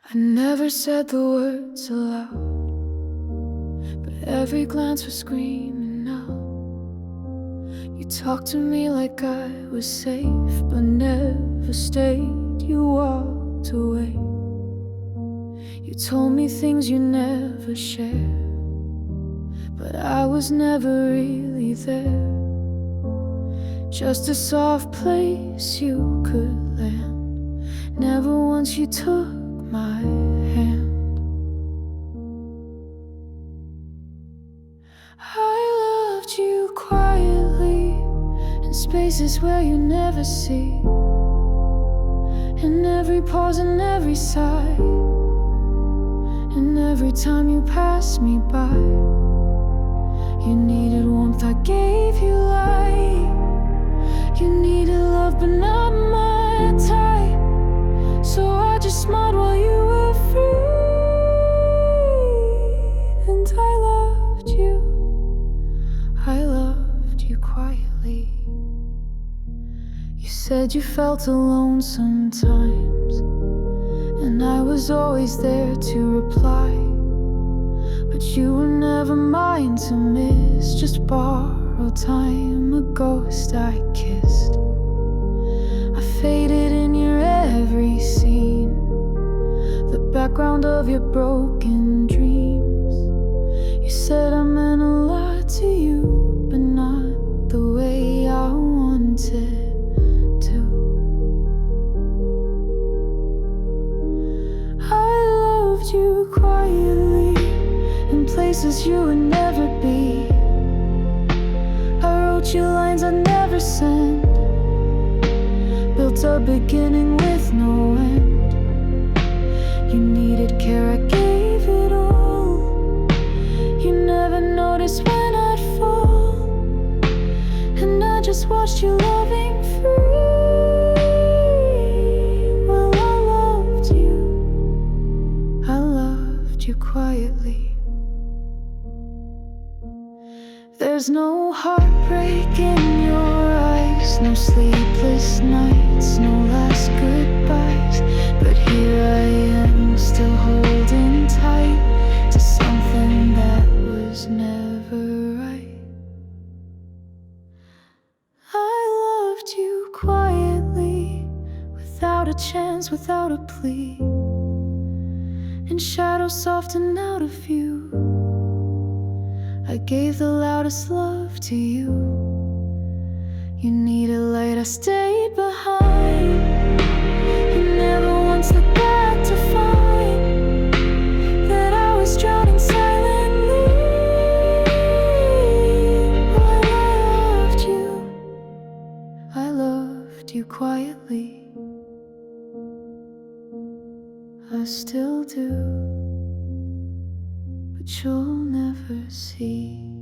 I never said the words aloud, but every glance was screaming out. You talked to me like I was safe, but never stayed. You walked away. You told me things you never shared, but I was never really there. Just a soft place you could land. Never once you took my hand. I loved you quietly, in spaces where you never see, in every pause and every sigh, and every time you passed me by. You needed warmth, I gave you light. You needed love, but not my type. So I just smiled while you were free, and I loved you quietly. You said you felt alone sometimes, and I was always there to reply. But you were never mine to miss, just borrowed time, a ghost I kissed. I faded in your every scene, the background of your broken dreams. You said I meant a lot to you, but not the way I wanted to. I loved you quietly, in places you would never be. I wrote you lines I'd never send, built a beginning with no end. You needed care, I gave it all. You never noticed when I'd fall, and I just watched you loving free. Well, I loved you quietly. There's no heartbreak in your eyes, no sleepless nights, no last goodbyes. But here I am, still holding tight to something that was never right. I loved you quietly, without a chance, without a plea, in shadows softened out of view. I gave the loudest love to you. You needed light, I stayed behind. You never once looked back to find that I was drowning silently. When I loved you quietly. I still do, but you'll never see.